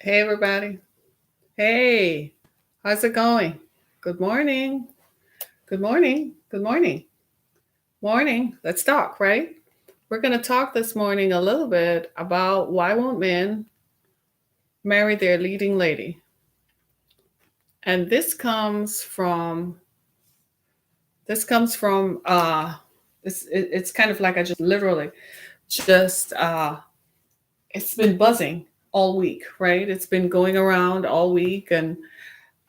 Hey, everybody. Hey, how's it going? Good morning. Good morning. Good morning. Morning. Let's talk, right? We're going to talk this morning a little bit about why won't men marry their leading lady. And this comes from it's kind of like I just literally just it's been buzzing all week, right? It's been going around all week, and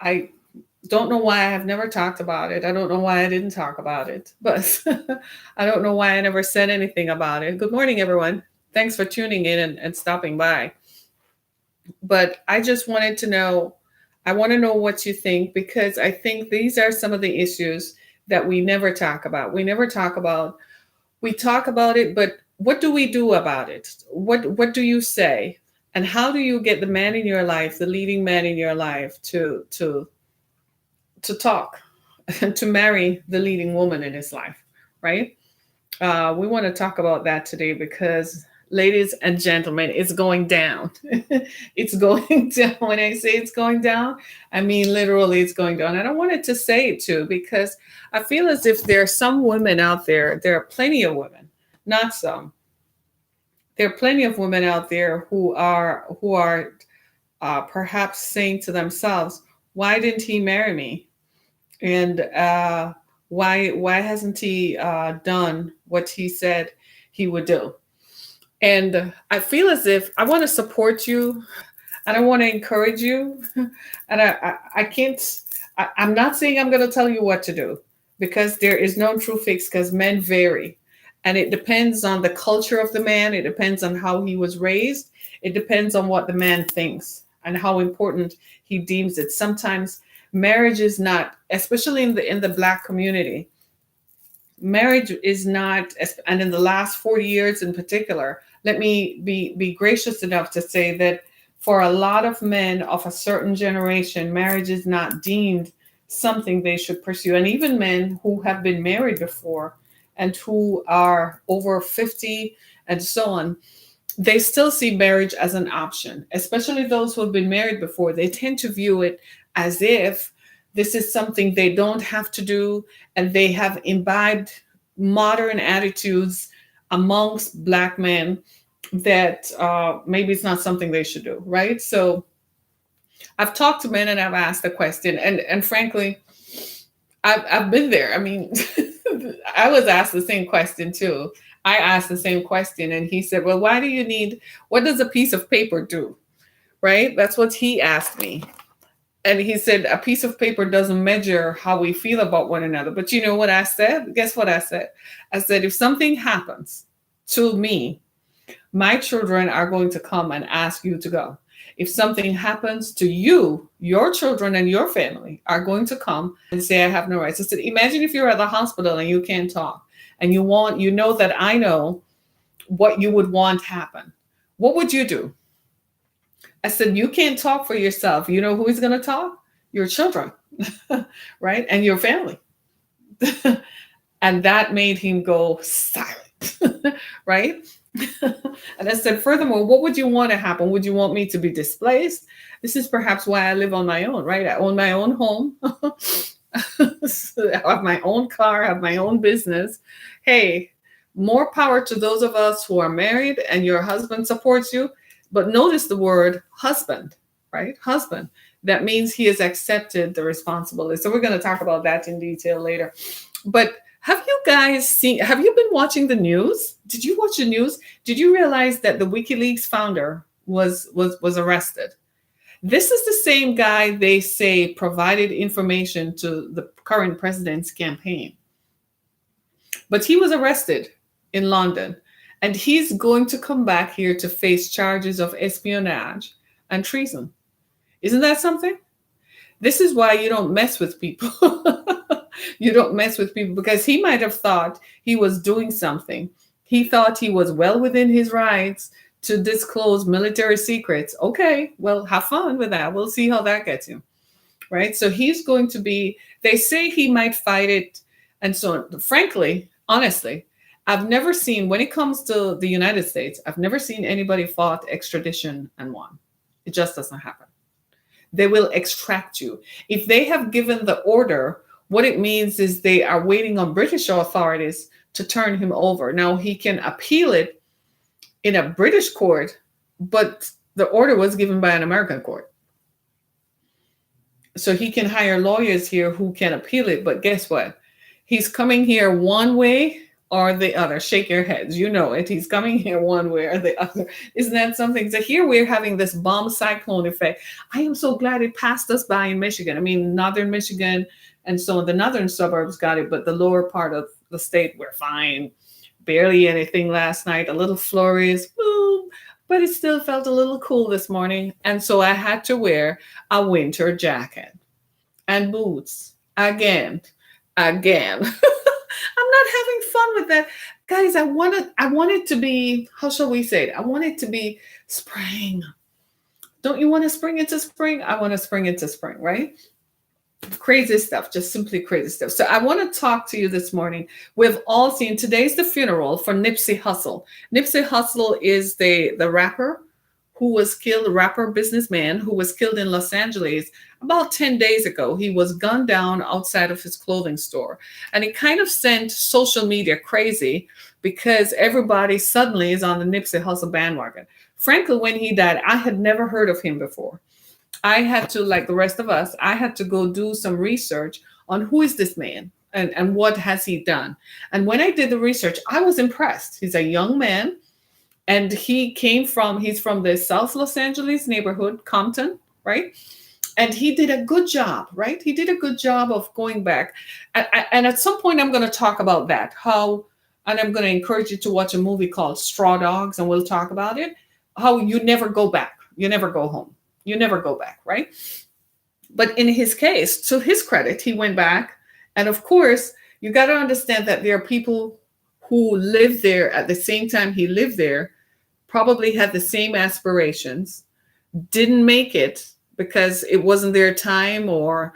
I don't know why I have never talked about it. I don't know why I didn't talk about it, but I don't know why I never said anything about it. Good morning, everyone. Thanks for tuning in and stopping by. But I just wanted to know, I want to know what you think, because I think these are some of the issues that we never talk about. We talk about it, but what do we do about it? What do you say? And how do you get the man in your life, the leading man in your life, to talk and to marry the leading woman in his life, right? We want to talk about that today because, ladies and gentlemen, it's going down. It's going down. When I say it's going down, I mean literally it's going down. And I wanted to say it too because I feel as if there are some women out there, there are plenty of women, not some. There are plenty of women out there who are perhaps saying to themselves, "Why didn't he marry me?" And why hasn't he done what he said he would do? And I feel as if I want to support you and I want to encourage you. And I can't, I'm not saying I'm going to tell you what to do, because there is no true fix, because men vary. And it depends on the culture of the man, it depends on how he was raised, it depends on what the man thinks and how important he deems it. Sometimes marriage is not, especially in the black community, marriage is not, and in the last 40 years in particular, let me be gracious enough to say that for a lot of men of a certain generation, marriage is not deemed something they should pursue. And even men who have been married before and who are over 50 and so on, they still see marriage as an option, especially those who have been married before. They tend to view it as if this is something they don't have to do, and they have imbibed modern attitudes amongst black men that maybe it's not something they should do, right? So I've talked to men and I've asked the question, and frankly, I've been there. I mean, I was asked the same question too. I asked the same question, and he said, "Well, why do you need? What does a piece of paper do?" Right? That's what he asked me, and he said a piece of paper doesn't measure how we feel about one another. But you know what I said? Guess what I said? I said, if something happens to me, my children are going to come and ask you to go. If something happens to you, your children and your family are going to come and say, I have no rights. I said, imagine if you're at the hospital and you can't talk, and you know that I know what you would want happen. What would you do? I said, you can't talk for yourself. You know who is going to talk? Your children, right? And your family. And that made him go silent, right? And I said, furthermore, what would you want to happen? Would you want me to be displaced? This is perhaps why I live on my own, right? I own my own home. I have my own car, I have my own business. Hey, more power to those of us who are married and your husband supports you. But notice the word husband, right? Husband. That means he has accepted the responsibility. So we're going to talk about that in detail later. But have you been watching the news? Did you watch the news? Did you realize that the WikiLeaks founder was arrested? This is the same guy they say provided information to the current president's campaign. But he was arrested in London, and he's going to come back here to face charges of espionage and treason. Isn't that something? This is why you don't mess with people. You don't mess with people, because he might have thought he was doing something. He thought he was well within his rights to disclose military secrets. Okay, well, have fun with that. We'll see how that gets you. Right? So he's going to be, they say he might fight it. And so, frankly, honestly, I've never seen, when it comes to the United States, I've never seen anybody fought extradition and won. It just doesn't happen. They will extract you. If they have given the order, what it means is they are waiting on British authorities to turn him over. Now, he can appeal it in a British court, but the order was given by an American court. So he can hire lawyers here who can appeal it. But guess what? He's coming here one way or the other. Shake your heads. You know it. He's coming here one way or the other. Isn't that something? So here we're having this bomb cyclone effect. I am so glad it passed us by in Michigan. I mean, northern Michigan and so the northern suburbs got it, but the lower part of the state, we're fine. Barely anything last night. A little flurries. Boom. But it still felt a little cool this morning. And so I had to wear a winter jacket and boots again. I'm not having fun with that. Guys, I want it to be, how shall we say it? I want it to be spring. Don't you want to spring into spring? I want to spring into spring, right? Crazy stuff, just simply crazy stuff. So I want to talk to you this morning. We've all seen, today's the funeral for Nipsey Hussle. Nipsey Hussle is the rapper who was killed, a rapper businessman who was killed in Los Angeles about 10 days ago. He was gunned down outside of his clothing store. And it kind of sent social media crazy because everybody suddenly is on the Nipsey Hussle bandwagon. Frankly, when he died, I had never heard of him before. I had to, like the rest of us, I had to go do some research on who is this man and what has he done. And when I did the research, I was impressed. He's a young man and he's from the South Los Angeles neighborhood, Compton, right? And he did a good job, right? He did a good job of going back. And at some point, I'm going to talk about that, and I'm going to encourage you to watch a movie called Straw Dogs, and we'll talk about it, how you never go back. You never go home. You never go back, right? But in his case, to his credit, he went back. And of course, you got to understand that there are people who lived there at the same time he lived there, probably had the same aspirations, didn't make it because it wasn't their time, or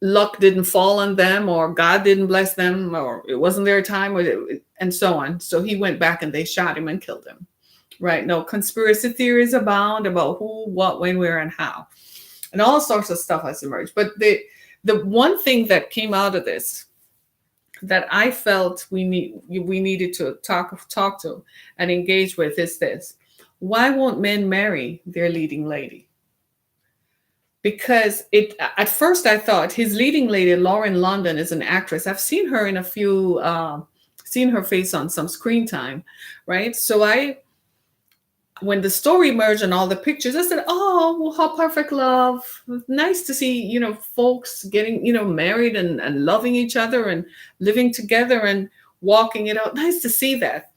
luck didn't fall on them, or God didn't bless them, or it wasn't their time, and so on. So he went back and they shot him and killed him. Right. No, conspiracy theories abound about who, what, when, where, and how. And all sorts of stuff has emerged. But the one thing that came out of this that I felt we needed to talk to and engage with is this. Why won't men marry their leading lady? Because at first I thought his leading lady, Lauren London, is an actress. I've seen her in a few, seen her face on some screen time, right? So when the story emerged and all the pictures, I said, oh, well, how perfect love. Nice to see, folks getting, married and loving each other and living together and walking it out. Nice to see that.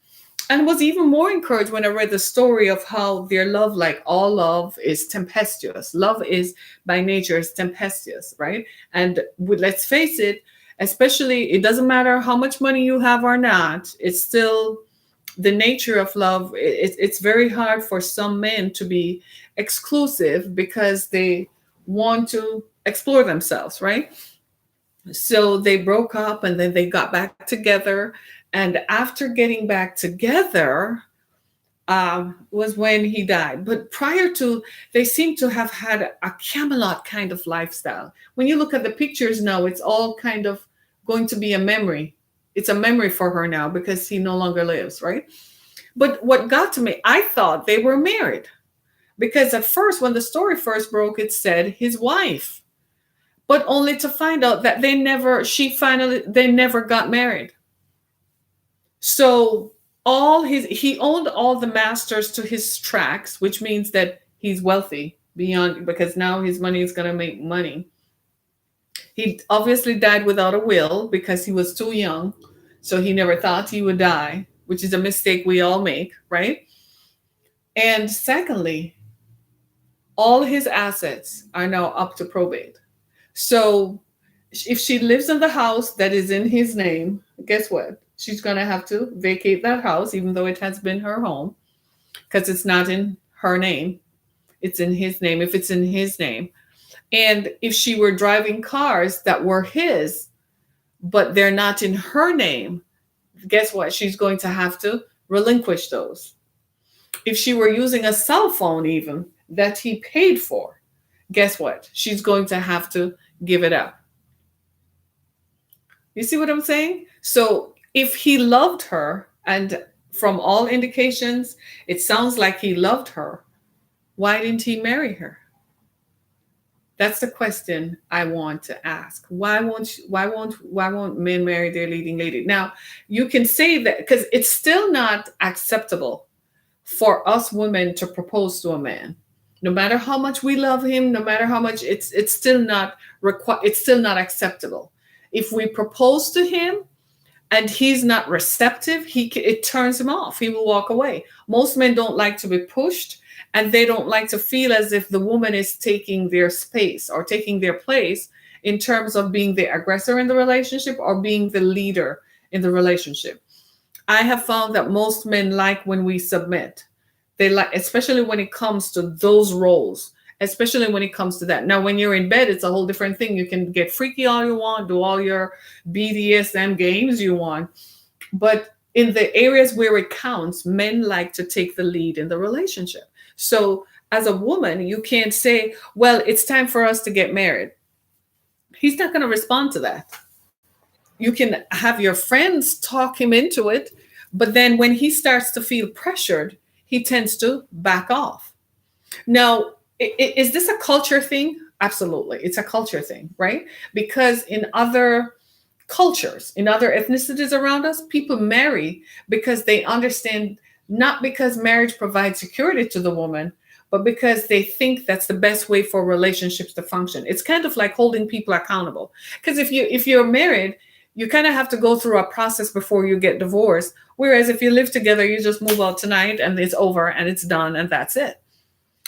And was even more encouraged when I read the story of how their love, like all love, is tempestuous. Love is by nature is tempestuous, right? And let's face it, especially, it doesn't matter how much money you have or not, it's still the nature of love. It's very hard for some men to be exclusive because they want to explore themselves, right? So they broke up and then they got back together. And after getting back together was when he died. But prior to, they seem to have had a Camelot kind of lifestyle. When you look at the pictures now, it's all kind of going to be a memory. It's a memory for her now because he no longer lives, right? But what got to me, I thought they were married because at first, when the story first broke, it said his wife, but only to find out that they never got married. So he owned all the masters to his tracks, which means that he's wealthy because now his money is going to make money. He obviously died without a will because he was too young. So he never thought he would die, which is a mistake we all make, right? And secondly, all his assets are now up to probate. So if she lives in the house that is in his name, guess what? She's going to have to vacate that house, even though it has been her home, because it's not in her name. It's in his name, if it's in his name. And if she were driving cars that were his, but they're not in her name, guess what? She's going to have to relinquish those. If she were using a cell phone even, that he paid for, guess what? She's going to have to give it up. You see what I'm saying? So if he loved her, and from all indications, it sounds like he loved her, why didn't he marry her? That's the question I want to ask. Why won't men marry their leading lady? Now, you can say that because it's still not acceptable for us women to propose to a man. No matter how much we love him, no matter how much it's still not it's still not acceptable. If we propose to him and he's not receptive, it turns him off. He will walk away. Most men don't like to be pushed, and they don't like to feel as if the woman is taking their space or taking their place in terms of being the aggressor in the relationship or being the leader in the relationship. I have found that most men like when we submit. They like, especially when it comes to those roles, especially when it comes to that. Now, when you're in bed, it's a whole different thing. You can get freaky all you want, do all your BDSM games you want. But in the areas where it counts, men like to take the lead in the relationship. So as a woman, you can't say, well, it's time for us to get married. He's not going to respond to that. You can have your friends talk him into it, but then when he starts to feel pressured, he tends to back off. Now, is this a culture thing? Absolutely. It's a culture thing, right? Because in other cultures, in other ethnicities around us, people marry because they understand, not because marriage provides security to the woman, but because they think that's the best way for relationships to function. It's kind of like holding people accountable. Because if you're married, you kind of have to go through a process before you get divorced. Whereas if you live together, you just move out tonight and it's over and it's done and that's it.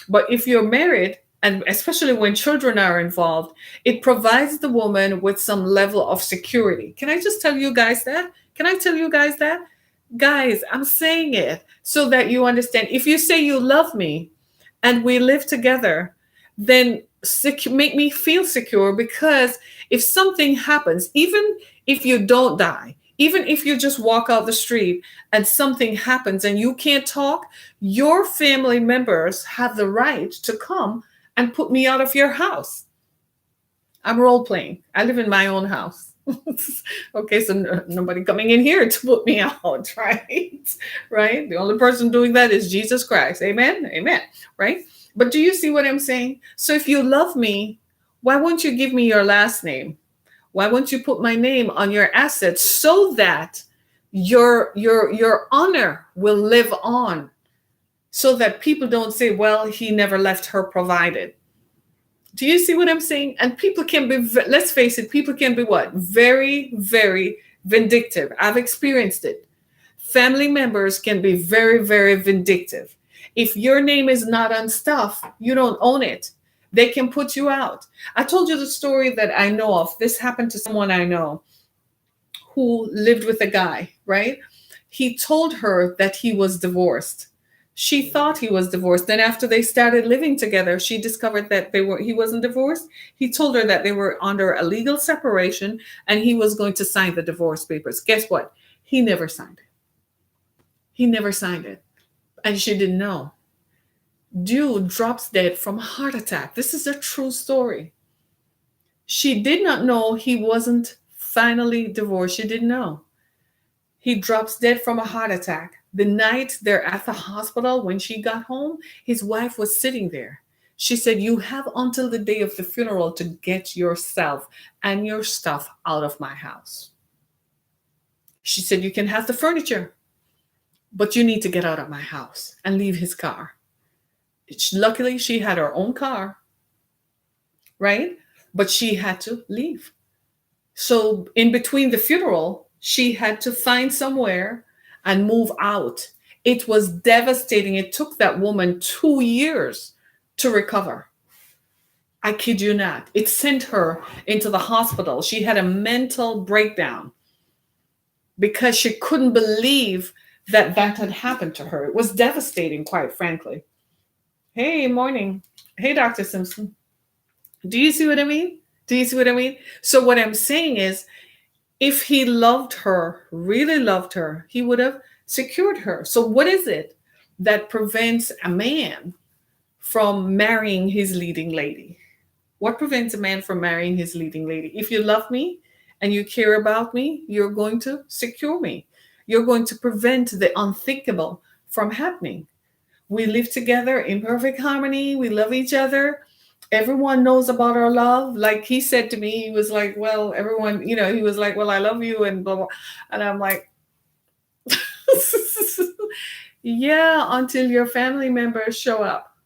But if you're married, and especially when children are involved, it provides the woman with some level of security. Can I just tell you guys that? Can I tell you guys that? Guys, I'm saying it so that you understand. If you say you love me and we live together, then make me feel secure, because if something happens, even if you don't die, even if you just walk out the street and something happens and you can't talk, your family members have the right to come and put me out of your house. I'm role playing. I live in my own house. Okay, so nobody coming in here to put me out, right? Right? The only person doing that is Jesus Christ. Amen? Amen. Right? But do you see what I'm saying? So if you love me, why won't you give me your last name? Why won't you put my name on your assets so that your honor will live on, so that people don't say, well, he never left her provided. Do you see what I'm saying? And people can be, let's face it, people can be what? Very, very vindictive. I've experienced it. Family members can be very, very vindictive. If your name is not on stuff, you don't own it. They can put you out. I told you the story that I know of. This happened to someone I know who lived with a guy, right? He told her that he was divorced. She thought he was divorced. Then after they started living together, she discovered that he wasn't divorced. He told her that they were under a legal separation and he was going to sign the divorce papers. Guess what? He never signed it. He never signed it. And she didn't know. Dude drops dead from a heart attack. This is a true story. She did not know he wasn't finally divorced. She didn't know. He drops dead from a heart attack. The night they're at the hospital, when she got home, his wife was sitting there. She said, you have until the day of the funeral to get yourself and your stuff out of my house. She said, you can have the furniture, but you need to get out of my house and leave his car. Luckily, she had her own car, right? But she had to leave. So in between the funeral, she had to find somewhere and move out. It was devastating. It took that woman 2 years to recover. I kid you not. It sent her into the hospital. She had a mental breakdown because she couldn't believe that had happened to her. It was devastating, quite frankly. Hey, morning. Hey, Dr. Simpson. Do you see what I mean? Do you see what I mean? So what I'm saying is, if he loved her, really loved her, he would have secured her. So what is it that prevents a man from marrying his leading lady? What prevents a man from marrying his leading lady? If you love me and you care about me, you're going to secure me. You're going to prevent the unthinkable from happening. We live together in perfect harmony. We love each other. Everyone knows about our love. Like he said to me, he was like, well, everyone, he was like, well, I love you and blah, blah. And I'm like, yeah, until your family members show up,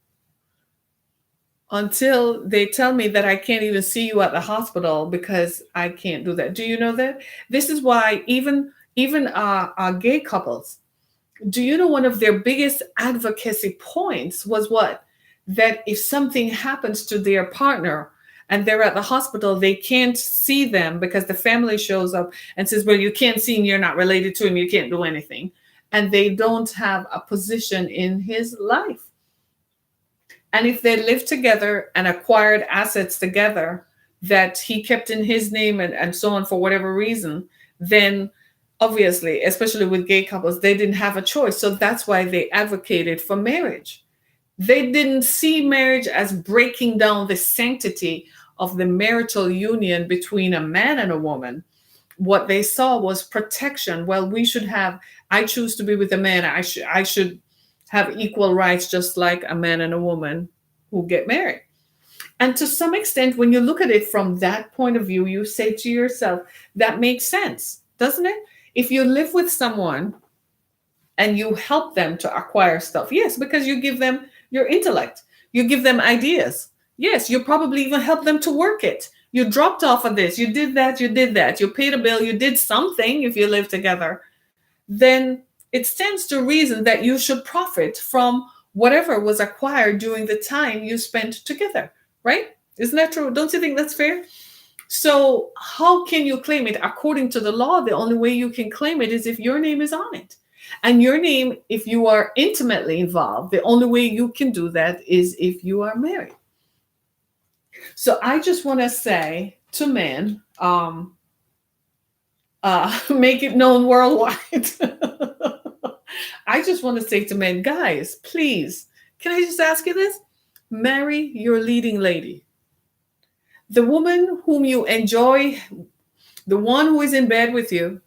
until they tell me that I can't even see you at the hospital because I can't do that. Do you know that? This is why even gay couples, do you know one of their biggest advocacy points was what? That if something happens to their partner and they're at the hospital, they can't see them because the family shows up and says, well, you can't see him, you're not related to him, you can't do anything. And they don't have a position in his life. And if they lived together and acquired assets together that he kept in his name and so on for whatever reason, then obviously, especially with gay couples, they didn't have a choice. So that's why they advocated for marriage. They didn't see marriage as breaking down the sanctity of the marital union between a man and a woman. What they saw was protection. Well, I choose to be with a man. I should have equal rights, just like a man and a woman who get married. And to some extent, when you look at it from that point of view, you say to yourself, that makes sense, doesn't it? If you live with someone and you help them to acquire stuff, yes, because you give them your intellect, you give them ideas. Yes, you probably even help them to work it. You dropped off of this, you did that, you paid a bill, you did something if you live together. Then it stands to reason that you should profit from whatever was acquired during the time you spent together, right? Isn't that true? Don't you think that's fair? So how can you claim it? According to the law, the only way you can claim it is if your name is on it. And your name, if you are intimately involved, the only way you can do that is if you are married. So I just want to say to men, make it known worldwide. I just want to say to men, guys, please, can I just ask you this? Marry your leading lady. The woman whom you enjoy, the one who is in bed with you,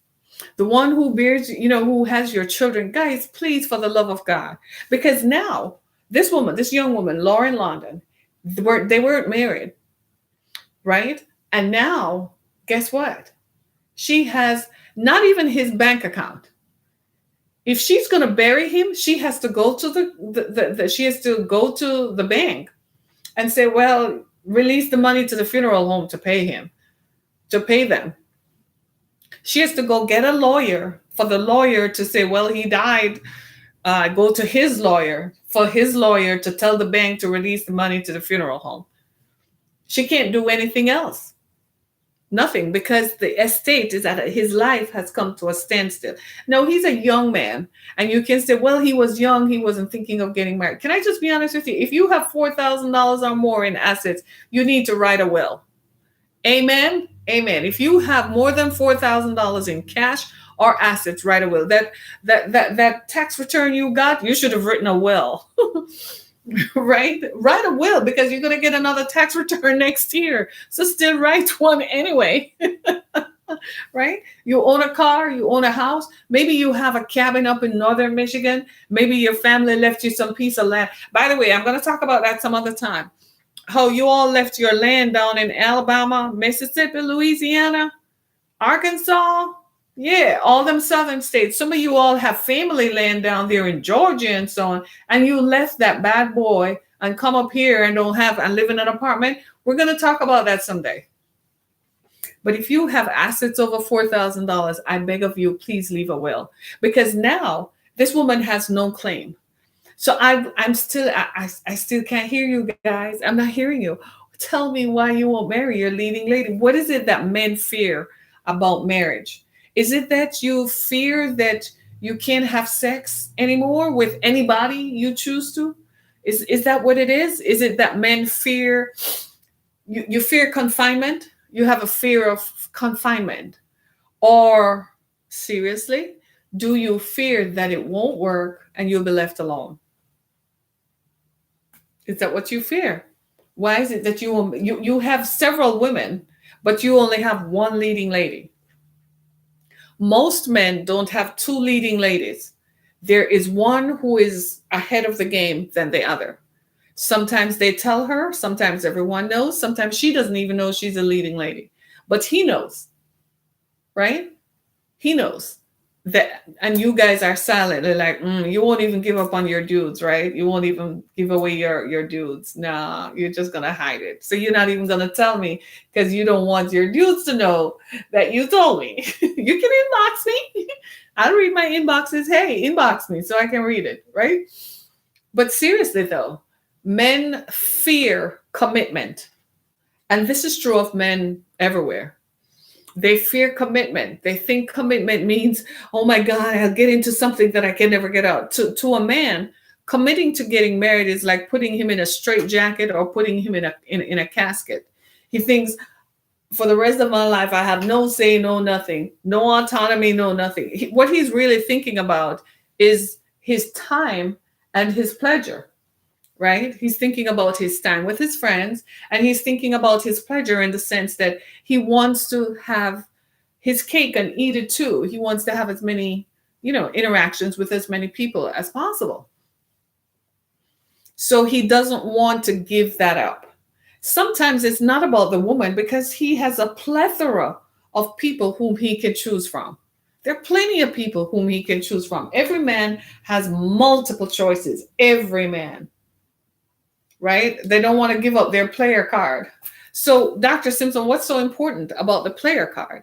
the one who bears, who has your children. Guys, please, for the love of God. Because now, this young woman, Lauren London, they weren't married, right? And now, guess what? She has not even his bank account. If she's going to bury him, she has to go to the bank and say, well, release the money to the funeral home to pay them. She has to go get a lawyer for the lawyer to say, well, he died. Go to his lawyer for his lawyer to tell the bank to release the money to the funeral home. She can't do anything else. Nothing, because the estate is at his life has come to a standstill. No, he's a young man, and you can say, well, he was young, he wasn't thinking of getting married. Can I just be honest with you? If you have $4,000 or more in assets, you need to write a will. Amen. Amen. If you have more than $4,000 in cash or assets, write a will. That tax return you got, you should have written a will. Right? Write a will, because you're going to get another tax return next year. So still write one anyway. Right? You own a car, you own a house. Maybe you have a cabin up in northern Michigan. Maybe your family left you some piece of land. By the way, I'm going to talk about that some other time. How you all left your land down in Alabama, Mississippi, Louisiana, Arkansas. Yeah, all them southern states. Some of you all have family land down there in Georgia and so on, and you left that bad boy and come up here and live in an apartment. We're going to talk about that someday. But if you have assets over $4,000, I beg of you, please leave a will, because now this woman has no claim. So I still can't hear you guys. I'm not hearing you. Tell me why you won't marry your leading lady. What is it that men fear about marriage? Is it that you fear that you can't have sex anymore with anybody you choose to? Is that what it is? Is it that men fear, you fear confinement? You have a fear of confinement? Or seriously, do you fear that it won't work and you'll be left alone? Is that what you fear? Why is it that you have several women, but you only have one leading lady? Most men don't have two leading ladies. There is one who is ahead of the game than the other. Sometimes they tell her, sometimes everyone knows, sometimes she doesn't even know she's a leading lady. But he knows, right? He knows that, and you guys are silent. They're like, you won't even give up on your dudes, right? You won't even give away your dudes. Nah, you're just gonna hide it. So you're not even gonna tell me because you don't want your dudes to know that you told me. You can inbox me. I'll read my inboxes. Hey, inbox me so I can read it, right? But seriously though, men fear commitment. And this is true of men everywhere. They fear commitment. They think commitment means, oh my God, I'll get into something that I can never get out. To a man, committing to getting married is like putting him in a straitjacket or putting him in a casket. He thinks, for the rest of my life, I have no say, no nothing, no autonomy, no nothing. What he's really thinking about is his time and his pleasure, right? He's thinking about his time with his friends, and he's thinking about his pleasure in the sense that he wants to have his cake and eat it too. He wants to have as many, interactions with as many people as possible. So he doesn't want to give that up. Sometimes it's not about the woman because he has a plethora of people whom he can choose from. There are plenty of people whom he can choose from. Every man has multiple choices. Every man, right? They don't want to give up their player card. So, Dr. Simpson, what's so important about the player card?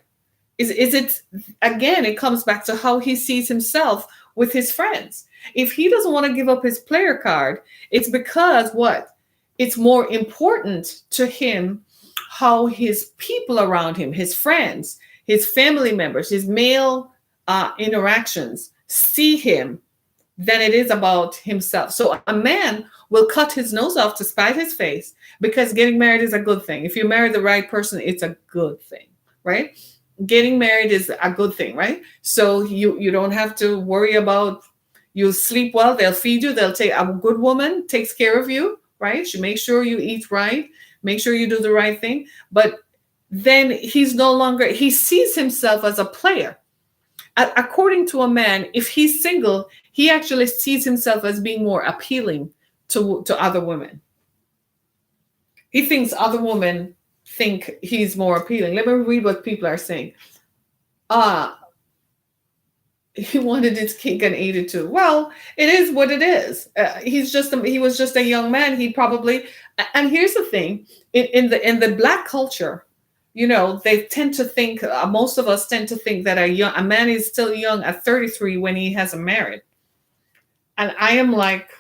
Is it, again, it comes back to how he sees himself with his friends. If he doesn't want to give up his player card, it's because what? It's more important to him how his people around him, his friends, his family members, his male interactions see him than it is about himself. So a man will cut his nose off to spite his face because getting married is a good thing. If you marry the right person, it's a good thing, right? Getting married is a good thing, right? So you don't have to worry about, you sleep well, they'll feed you, they'll take, a good woman takes care of you, right? She makes sure you eat right, make sure you do the right thing. But then he's no longer, he sees himself as a player. According to a man, if he's single, he actually sees himself as being more appealing to other women. He thinks other women think he's more appealing. Let me read what people are saying. He wanted his cake and ate it too. Well, it is what it is. He was just a young man. He probably, and here's the thing, in the Black culture, they tend to think, most of us tend to think that a man is still young at 33 when he hasn't married. And I am like,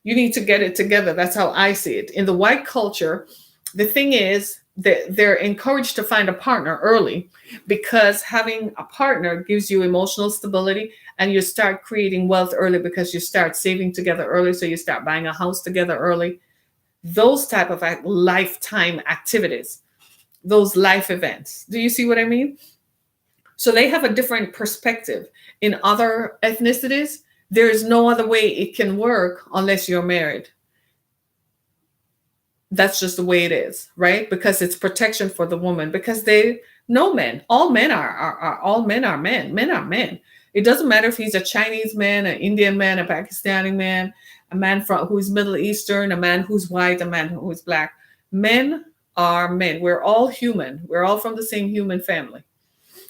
you need to get it together. That's how I see it. In the white culture, the thing is that they're encouraged to find a partner early because having a partner gives you emotional stability, and you start creating wealth early because you start saving together early. So you start buying a house together early. Those type of lifetime activities, those life events. Do you see what I mean? So they have a different perspective. In other ethnicities, there is no other way it can work unless you're married. That's just the way it is, right? Because it's protection for the woman. Because they know men. All men are men. Men are men. It doesn't matter if he's a Chinese man, an Indian man, a Pakistani man, a man who's Middle Eastern, a man who's white, a man who's Black. Men are men. We're all human. We're all from the same human family.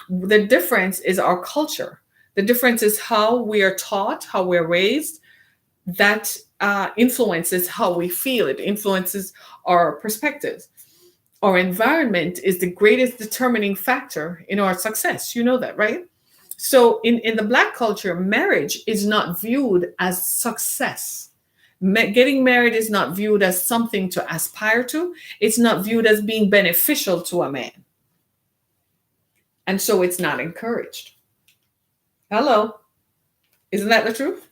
The difference is our culture. The difference is how we are taught, how we're raised. That influences how we feel. It influences our perspectives. Our environment is the greatest determining factor in our success. You know that, right? So in the Black culture, marriage is not viewed as success. Getting married is not viewed as something to aspire to. It's not viewed as being beneficial to a man. And so it's not encouraged. Hello. Isn't that the truth?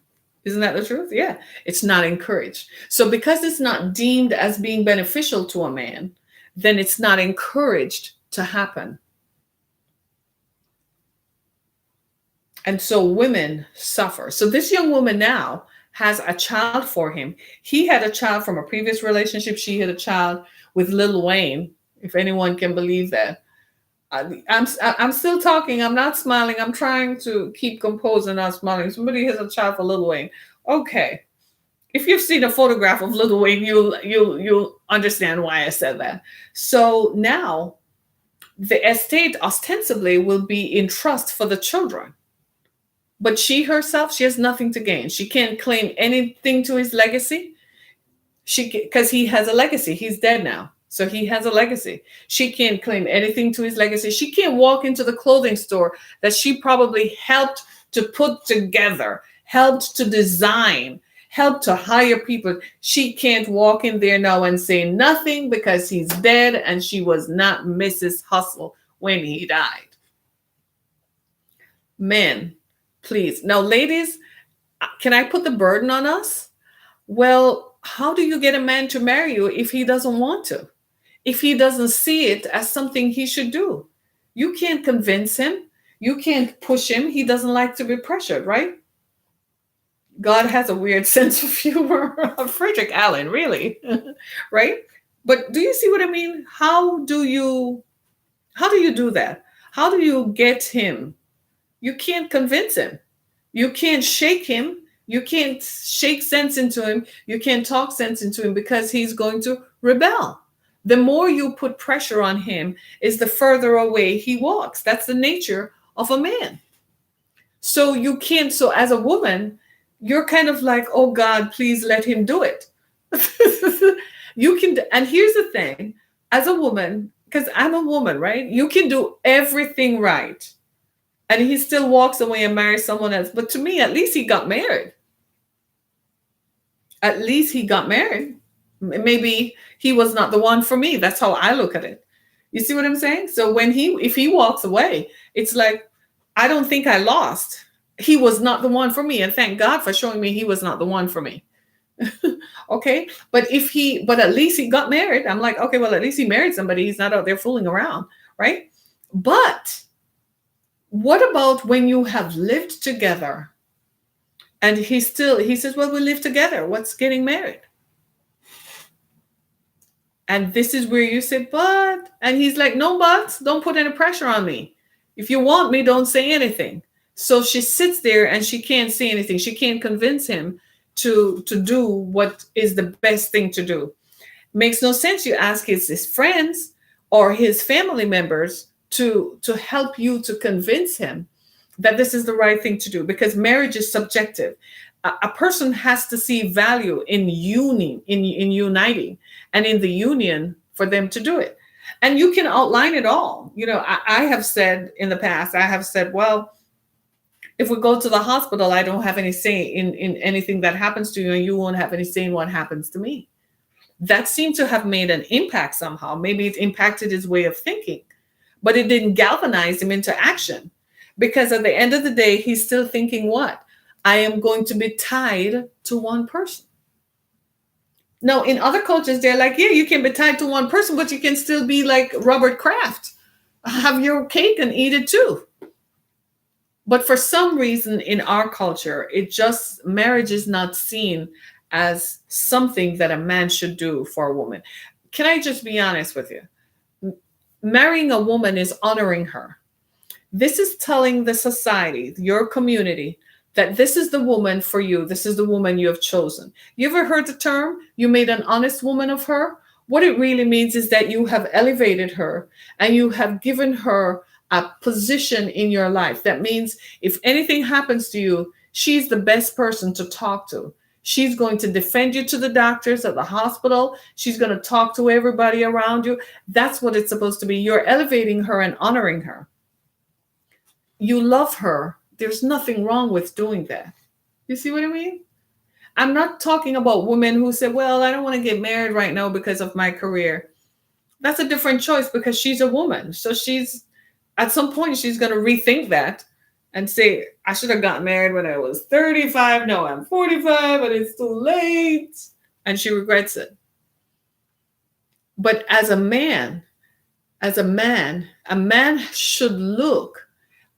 Isn't that the truth? Yeah, it's not encouraged. So because it's not deemed as being beneficial to a man, then it's not encouraged to happen. And so women suffer. So this young woman now has a child for him. He had a child from a previous relationship. She had a child with Lil Wayne, if anyone can believe that. I'm still talking. I'm not smiling. I'm trying to keep composed and not smiling. Somebody has a child for Lil Wayne. Okay, if you've seen a photograph of Lil Wayne, you'll understand why I said that. So now the estate ostensibly will be in trust for the children, but she herself, she has nothing to gain. She can't claim anything to his legacy. Because he has a legacy. He's dead now. So he has a legacy. She can't claim anything to his legacy. She can't walk into the clothing store that she probably helped to put together, helped to design, helped to hire people. She can't walk in there now and say nothing because he's dead and she was not Mrs. Hustle when he died. Men, please. Now, ladies, can I put the burden on us? Well, how do you get a man to marry you if he doesn't want to? If he doesn't see it as something he should do? You can't convince him. You can't push him. He doesn't like to be pressured, right? God has a weird sense of humor. Frederick Allen, really, right? But do you see what I mean? How do you do that? How do you get him? You can't convince him. You can't shake him. You can't shake sense into him. You can't talk sense into him because he's going to rebel. The more you put pressure on him is the further away he walks. That's the nature of a man. So you can't, so as a woman, you're kind of like, oh God, please let him do it. You can, and here's the thing, as a woman, because I'm a woman, right? You can do everything right. And he still walks away and marries someone else. But to me, at least he got married. At least he got married. Maybe he was not the one for me. That's how I look at it. You see what I'm saying? So if he walks away, it's like, I don't think I lost. He was not the one for me. And thank God for showing me he was not the one for me. Okay. But at least he got married. I'm like, okay, well, at least he married somebody. He's not out there fooling around. Right. But what about when you have lived together and he says, well, we live together. What's getting married? And this is where you say, but, and he's like, no buts, don't put any pressure on me. If you want me, don't say anything. So she sits there and she can't say anything. She can't convince him to do what is the best thing to do. Makes no sense. You ask his friends or his family members to help you to convince him that this is the right thing to do, because marriage is subjective. A person has to see value in uniting and in the union for them to do it. And you can outline it all. I have said in the past, well, if we go to the hospital, I don't have any say in anything that happens to you, and you won't have any say in what happens to me. That seemed to have made an impact somehow. Maybe it impacted his way of thinking, but it didn't galvanize him into action, because at the end of the day, he's still thinking what? I am going to be tied to one person. Now, in other cultures, they're like, yeah, you can be tied to one person, but you can still be like Robert Kraft. Have your cake and eat it too. But for some reason in our culture, marriage is not seen as something that a man should do for a woman. Can I just be honest with you? Marrying a woman is honoring her. This is telling the society, your community, that this is the woman for you. This is the woman you have chosen. You ever heard the term, you made an honest woman of her? What it really means is that you have elevated her and you have given her a position in your life. That means if anything happens to you, she's the best person to talk to. She's going to defend you to the doctors at the hospital. She's going to talk to everybody around you. That's what it's supposed to be. You're elevating her and honoring her. You love her. There's nothing wrong with doing that. You see what I mean? I'm not talking about women who say, well, I don't want to get married right now because of my career. That's a different choice, because she's a woman. So at some point, she's going to rethink that and say, I should have gotten married when I was 35. No, I'm 45 and it's too late. And she regrets it. But as a man, a man should look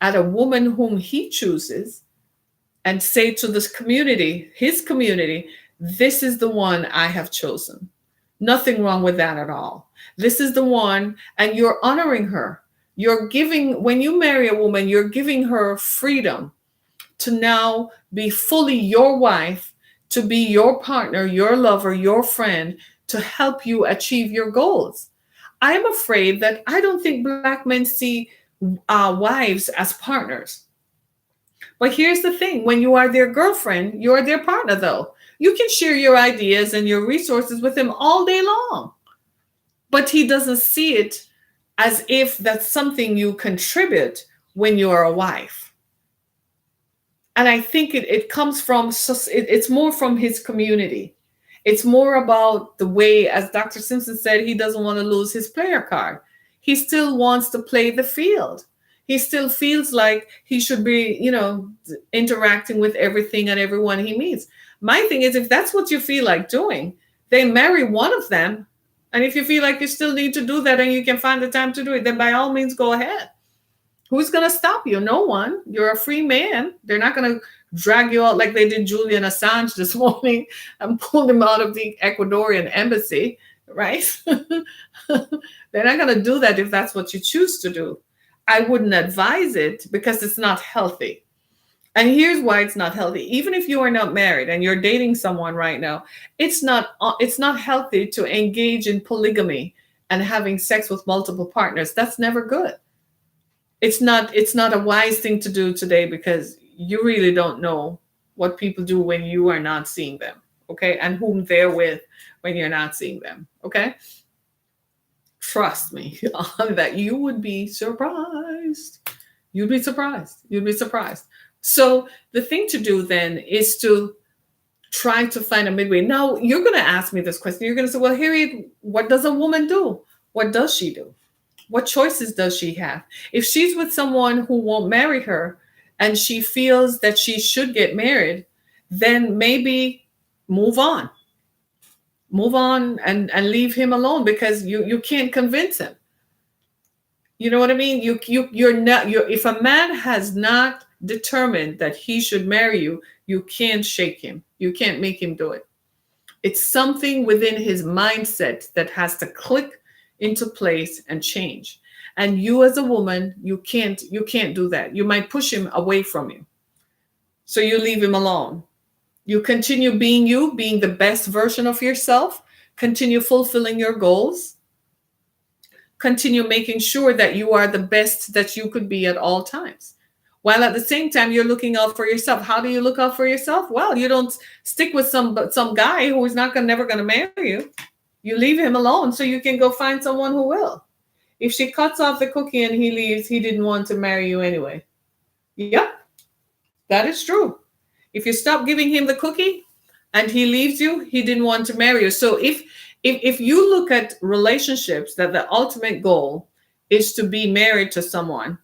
at a woman whom he chooses and say to this community, his community, this is the one I have chosen. Nothing wrong with that at all. This is the one, and you're honoring her. You're giving, when you marry a woman, you're giving her freedom to now be fully your wife, to be your partner, your lover, your friend, to help you achieve your goals. I'm afraid that I don't think Black men see wives as partners. But here's the thing, when you are their girlfriend, you're their partner, though. You can share your ideas and your resources with him all day long, but he doesn't see it as if that's something you contribute when you're a wife. And I think it comes from, it's more from his community. It's more about the way, as Dr. Simpson said, he doesn't want to lose his player card. He still wants to play the field. He still feels like he should be, interacting with everything and everyone he meets. My thing is, if that's what you feel like doing, then marry one of them. And if you feel like you still need to do that and you can find the time to do it, then by all means, go ahead. Who's going to stop you? No one. You're a free man. They're not going to drag you out like they did Julian Assange this morning and pulled him out of the Ecuadorian embassy, right? They're not going to do that if that's what you choose to do. I wouldn't advise it because it's not healthy. And here's why it's not healthy. Even if you are not married and you're dating someone right now, it's not healthy to engage in polygamy and having sex with multiple partners. That's never good. It's not a wise thing to do today because you really don't know what people do when you are not seeing them, okay? And whom they're with when you're not seeing them, okay? Trust me that you would be surprised. You'd be surprised. You'd be surprised. So the thing to do then is to try to find a midway. Now, you're going to ask me this question. You're going to say, well, Harriet, what does a woman do? What does she do? What choices does she have? If she's with someone who won't marry her and she feels that she should get married, then maybe move on. Move on and leave him alone because you can't convince him. You know what I mean? If a man has not determined that he should marry you, you can't shake him. You can't make him do it. It's something within his mindset that has to click into place and change. And you as a woman, you can't do that. You might push him away from you. So you leave him alone. You continue being you, being the best version of yourself, continue fulfilling your goals, continue making sure that you are the best that you could be at all times. While at the same time, you're looking out for yourself. How do you look out for yourself? Well, you don't stick with some guy who is never going to marry you. You leave him alone so you can go find someone who will. If she cuts off the cookie and he leaves, he didn't want to marry you anyway. Yep, that is true. If you stop giving him the cookie and he leaves you, he didn't want to marry you. So if you look at relationships that the ultimate goal is to be married to someone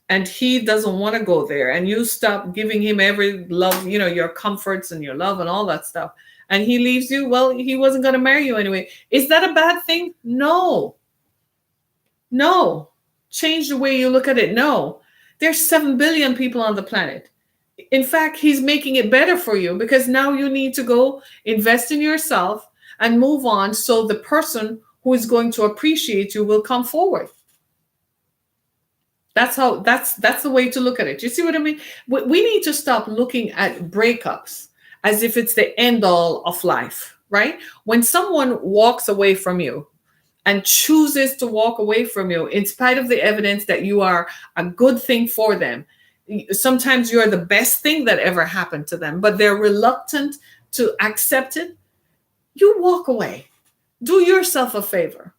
and he doesn't want to go there and you stop giving him every love, your comforts and your love and all that stuff, and he leaves you, well, he wasn't going to marry you anyway. Is that a bad thing? No. Change the way you look at it. No. There's 7 billion people on the planet. In fact, he's making it better for you because now you need to go invest in yourself and move on so the person who is going to appreciate you will come forward. That's the way to look at it. You see what I mean? We need to stop looking at breakups as if it's the end all of life, right? When someone walks away from you and chooses to walk away from you in spite of the evidence that you are a good thing for them, sometimes you're the best thing that ever happened to them, but they're reluctant to accept it. You walk away. Do yourself a favor.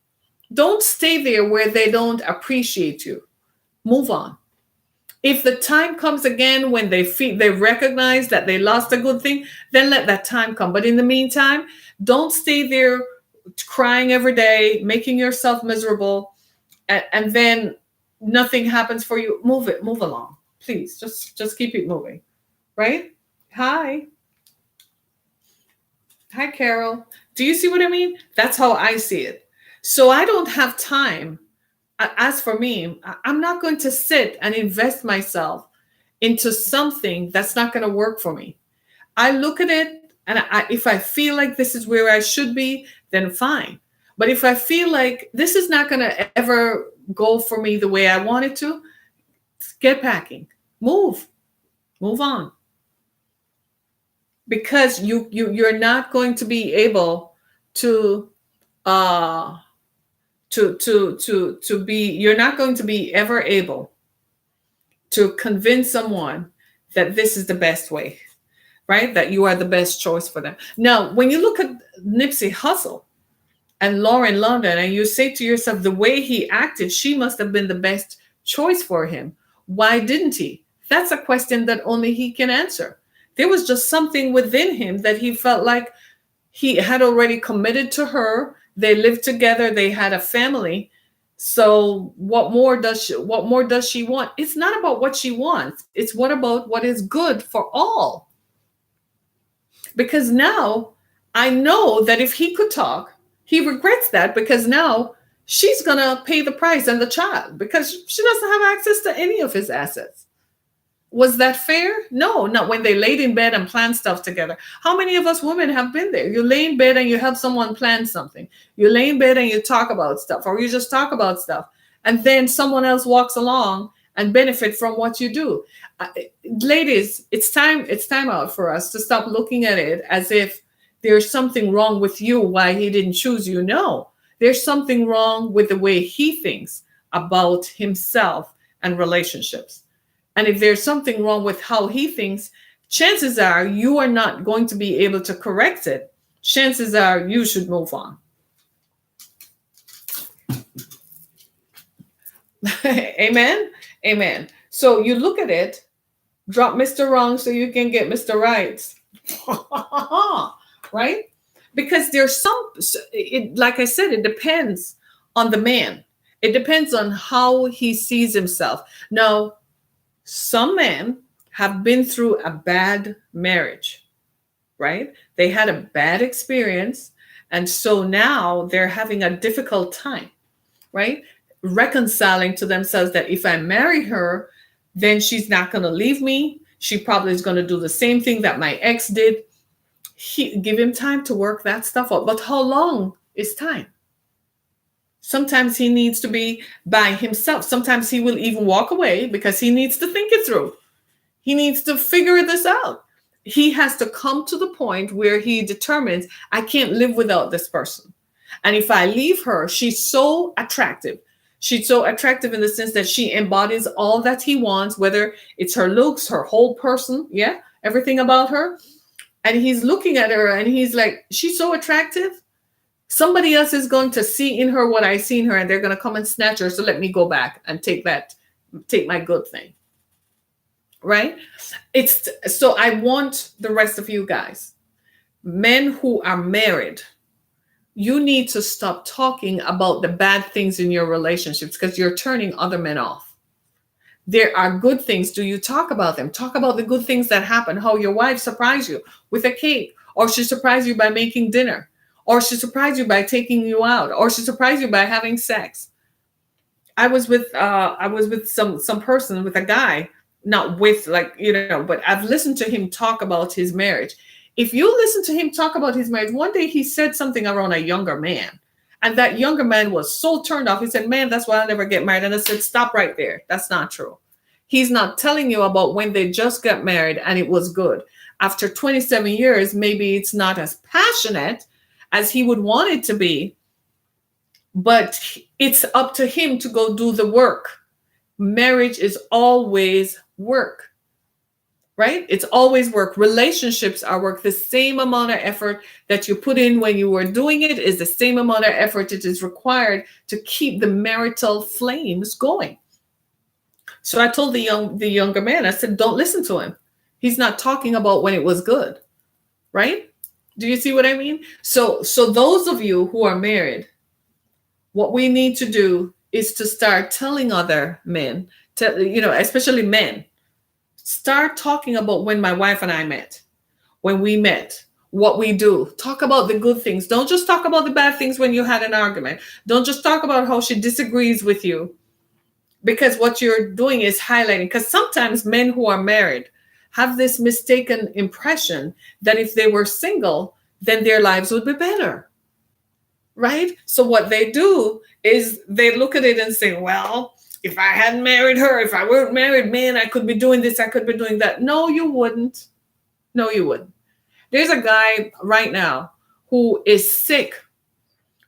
Don't stay there where they don't appreciate you. Move on. If the time comes again when they recognize that they lost a good thing, then let that time come. But in the meantime, don't stay there crying every day, making yourself miserable, and then nothing happens for you. Move along. Please, just keep it moving, right? Hi, Carol. Do you see what I mean? That's how I see it. So I don't have time. As for me, I'm not going to sit and invest myself into something that's not going to work for me. I look at it, and if I feel like this is where I should be, then fine. But if I feel like this is not going to ever go for me the way I want it to, get packing, move on, because you're not going to be able to uh to be, you're not going to be ever able to convince someone that this is the best way, right? That you are the best choice for them. Now, when you look at Nipsey Hussle and Lauren London, and you say to yourself, the way he acted, she must have been the best choice for him. Why didn't he? That's a question that only he can answer. There was just something within him that he felt like he had already committed to her. They lived together. They had a family. So what more does she want? It's not about what she wants. It's what is good for all. Because now I know that if he could talk, he regrets that, because now she's going to pay the price, and the child, because she doesn't have access to any of his assets. Was that fair? No, not when they laid in bed and planned stuff together. How many of us women have been there? You lay in bed and you help someone plan something. You lay in bed and you talk about stuff, or you just talk about stuff, and then someone else walks along and benefit from what you do. Ladies, it's time out for us to stop looking at it as if there's something wrong with you, why he didn't choose you. No, there's something wrong with the way he thinks about himself and relationships. And if there's something wrong with how he thinks, chances are you are not going to be able to correct it. Chances are you should move on. Amen. Amen. So you look at it, drop Mr. Wrong so you can get Mr. Right. Right? Because there's like I said, it depends on the man. It depends on how he sees himself. Now, some men have been through a bad marriage, right? They had a bad experience. And so now they're having a difficult time, right? Reconciling to themselves that if I marry her, then she's not going to leave me. She probably is going to do the same thing that my ex did. Give him time to work that stuff out. But how long is time? Sometimes he needs to be by himself. Sometimes he will even walk away because he needs to think it through. He needs to figure this out. He has to come to the point where he determines, I can't live without this person. And if I leave her, she's so attractive. She's so attractive in the sense that she embodies all that he wants, whether it's her looks, her whole person, yeah, everything about her. And he's looking at her and he's like, she's so attractive. Somebody else is going to see in her what I see in her, and they're going to come and snatch her. So let me go back and take my good thing. Right? So I want the rest of you guys, men who are married, you need to stop talking about the bad things in your relationships because you're turning other men off. There are good things. Do you talk about them? Talk about the good things that happen. How your wife surprised you with a cake, or she surprised you by making dinner, or she surprised you by taking you out, or she surprised you by having sex. I was with some person, with a guy, not with but I've listened to him talk about his marriage. If you listen to him talk about his marriage, one day he said something around a younger man, and that younger man was so turned off. He said, man, that's why I'll never get married. And I said, stop right there. That's not true. He's not telling you about when they just got married and it was good. After 27 years, maybe it's not as passionate as he would want it to be, but it's up to him to go do the work. Marriage is always work, right? It's always work. Relationships are work. The same amount of effort that you put in when you were doing it is the same amount of effort it is required to keep the marital flames going. So I told the younger man, I said, don't listen to him. He's not talking about when it was good, right? Do you see what I mean? So those of you who are married, what we need to do is to start telling other men, especially men, start talking about when my wife and I met, when we met, what we do. Talk about the good things. Don't just talk about the bad things when you had an argument. Don't just talk about how she disagrees with you. because what you're doing is highlighting, because sometimes men who are married have this mistaken impression that if they were single, then their lives would be better, right? So what they do is they look at it and say, well, if I hadn't married her, if I weren't married, man, I could be doing this, I could be doing that. No, you wouldn't. No, you wouldn't. There's a guy right now who is sick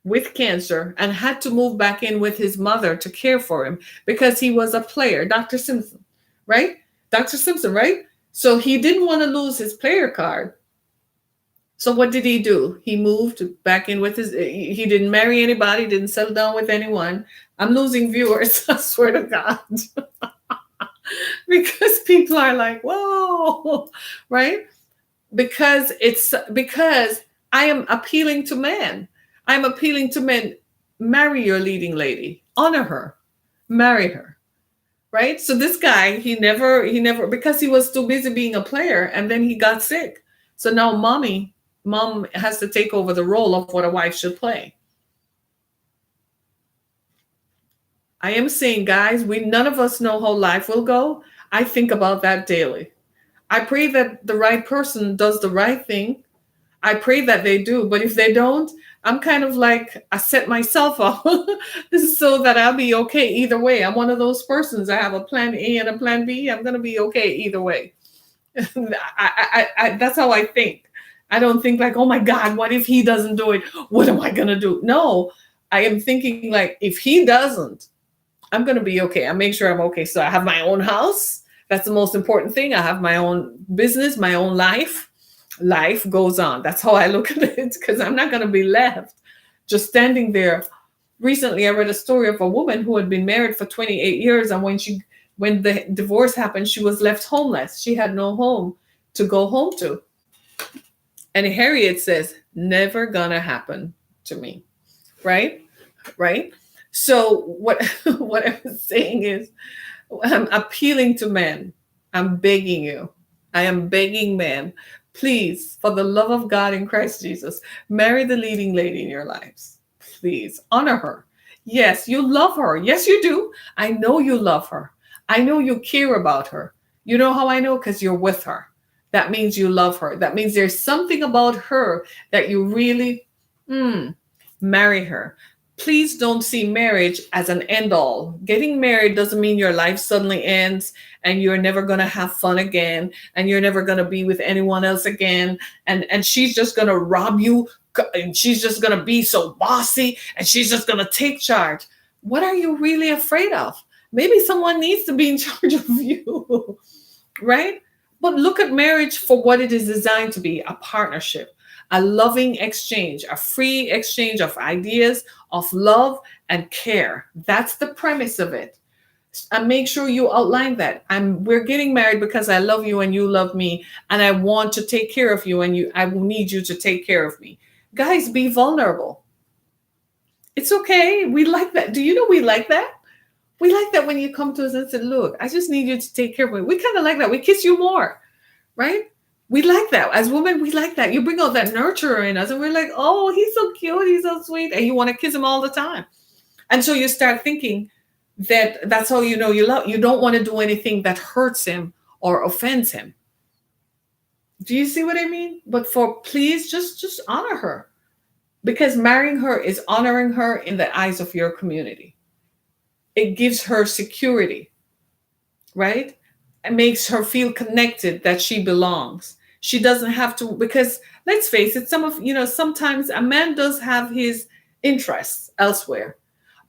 with cancer and had to move back in with his mother to care for him because he was a player. Dr. Simpson, right? Dr. Simpson, right? So he didn't want to lose his player card. So what did he do? He moved back in with he didn't marry anybody, didn't settle down with anyone. I'm losing viewers, I swear to God. Because people are like, whoa, right? Because I am appealing to men. I'm appealing to men. Marry your leading lady, honor her, marry her, right? So this guy, he never, because he was too busy being a player, and then he got sick. So now mom has to take over the role of what a wife should play. I am saying, guys, none of us know how life will go. I think about that daily. I pray that the right person does the right thing. I pray that they do, but if they don't, I'm kind of like, I set myself up so that I'll be okay either way. I'm one of those persons. I have a plan A and a plan B. I'm going to be okay either way. That's how I think. I don't think like, oh my God, what if he doesn't do it? What am I going to do? No, I am thinking like, if he doesn't, I'm going to be okay. I make sure I'm okay. So I have my own house. That's the most important thing. I have my own business, my own life. Life goes on. That's how I look at it, because I'm not going to be left just standing there. Recently, I read a story of a woman who had been married for 28 years. And when the divorce happened, she was left homeless. She had no home to go home to. And Harriet says, never gonna happen to me. Right? Right? So what I was saying is, I'm appealing to men. I'm begging you. I am begging men, please, for the love of God in Christ Jesus, marry the leading lady in your lives. Please honor her. Yes, you love her. Yes, you do. I know you love her. I know you care about her. You know how I know? Because you're with her. That means you love her. That means there's something about her that you really marry her. Please don't see marriage as an end all. Getting married doesn't mean your life suddenly ends and you're never going to have fun again and you're never going to be with anyone else again. And she's just going to rob you and she's just going to be so bossy and she's just going to take charge. What are you really afraid of? Maybe someone needs to be in charge of you, right? But look at marriage for what it is designed to be, a partnership. A loving exchange, a free exchange of ideas, of love and care. That's the premise of it. And make sure you outline that. We're getting married because I love you and you love me, and I want to take care of you, and I will need you to take care of me. Guys, be vulnerable. It's okay. We like that. Do you know we like that? We like that when you come to us and say, look, I just need you to take care of me. We kind of like that. We kiss you more, right? We like that. As women, we like that. You bring out that nurturer in us and we're like, oh, he's so cute. He's so sweet. And you want to kiss him all the time. And so you start thinking that that's how you know you love. You don't want to do anything that hurts him or offends him. Do you see what I mean? But please just honor her, because marrying her is honoring her in the eyes of your community. It gives her security, right? It makes her feel connected, that she belongs. She doesn't have to, because let's face it, sometimes a man does have his interests elsewhere.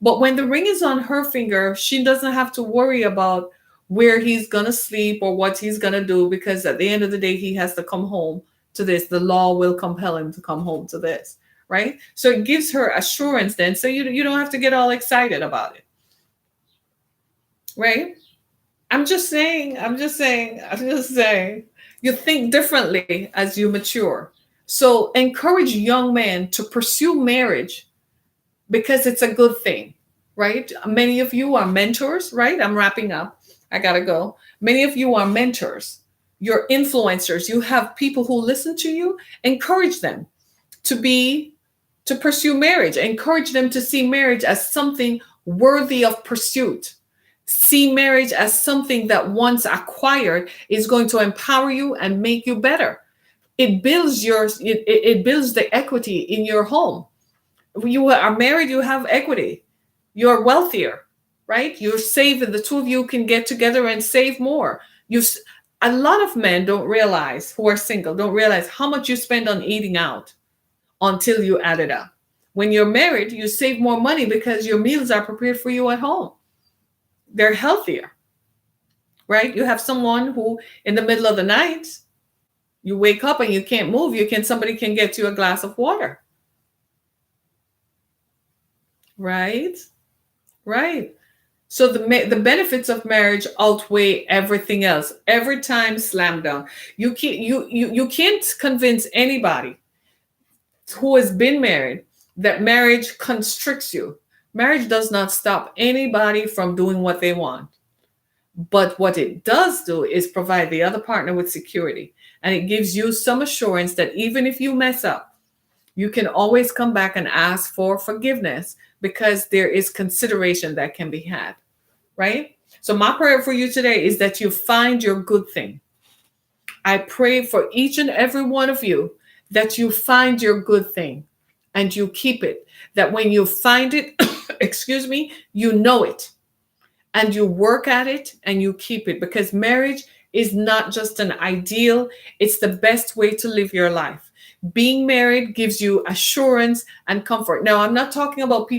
But when the ring is on her finger, she doesn't have to worry about where he's going to sleep or what he's going to do, because at the end of the day, he has to come home to this. The law will compel him to come home to this, right? So it gives her assurance then. So you don't have to get all excited about it, right? I'm just saying, you think differently as you mature. So encourage young men to pursue marriage because it's a good thing, right? Many of you are mentors, right? I'm wrapping up. I gotta go. Many of you are mentors. You're influencers. You have people who listen to you. Encourage them to pursue marriage. Encourage them to see marriage as something worthy of pursuit. See marriage as something that once acquired is going to empower you and make you better. It builds the equity in your home. When you are married, you have equity. You're wealthier, right? You're saving. The two of you can get together and save more. You, a lot of men don't realize, who are single, don't realize how much you spend on eating out until you add it up. When you're married, you save more money because your meals are prepared for you at home. They're healthier, right? You have someone who, in the middle of the night, you wake up and you can't move. Somebody can get you a glass of water, right? Right. So the benefits of marriage outweigh everything else. Every time, slam dunk. You can't convince anybody who has been married that marriage constricts you. Marriage does not stop anybody from doing what they want. But what it does do is provide the other partner with security. And it gives you some assurance that even if you mess up, you can always come back and ask for forgiveness because there is consideration that can be had, right? So my prayer for you today is that you find your good thing. I pray for each and every one of you that you find your good thing and you keep it. That when you find it, excuse me, you know it and you work at it and you keep it, because marriage is not just an ideal, it's the best way to live your life. Being married gives you assurance and comfort. Now, I'm not talking about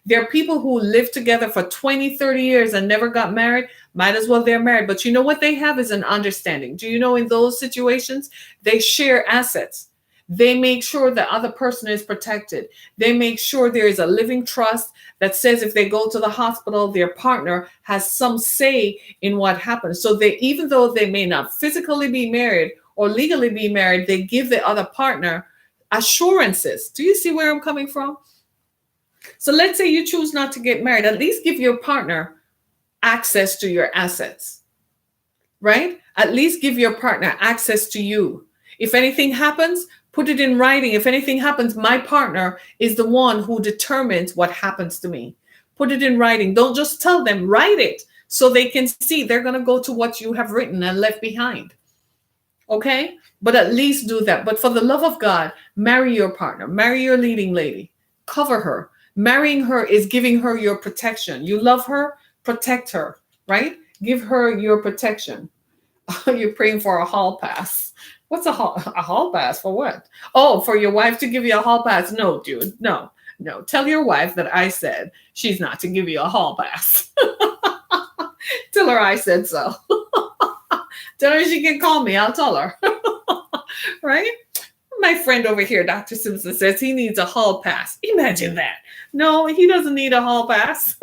there are people who live together for 20, 30 years and never got married. Might as well they're married. But you know what they have is an understanding. Do you know in those situations, they share assets. They make sure the other person is protected. They make sure there is a living trust that says if they go to the hospital, their partner has some say in what happens. So even though they may not physically be married or legally be married, they give the other partner assurances. Do you see where I'm coming from? So let's say you choose not to get married. At least give your partner access to your assets, right? At least give your partner access to you. If anything happens, put it in writing. If anything happens, my partner is the one who determines what happens to me. Put it in writing. Don't just tell them, write it so they can see. They're going to go to what you have written and left behind. Okay? But at least do that. But for the love of God, marry your partner. Marry your leading lady. Cover her. Marrying her is giving her your protection. You love her, protect her, right? Give her your protection. You're praying for a hall pass. What's a hall pass for what? Oh, for your wife to give you a hall pass? No, dude. No. Tell your wife that I said she's not to give you a hall pass. Tell her I said so. Tell her she can call me. I'll tell her. Right? My friend over here, Dr. Simpson, says he needs a hall pass. Imagine that. No, he doesn't need a hall pass.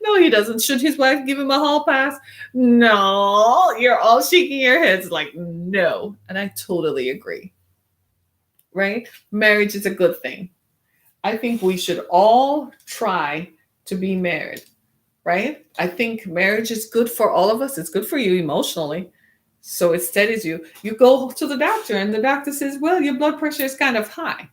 No, he doesn't. Should his wife give him a hall pass? No, you're all shaking your heads like, no. And I totally agree. Right? Marriage is a good thing. I think we should all try to be married. Right? I think marriage is good for all of us. It's good for you emotionally. So it steadies you. You go to the doctor and the doctor says, well, your blood pressure is kind of high.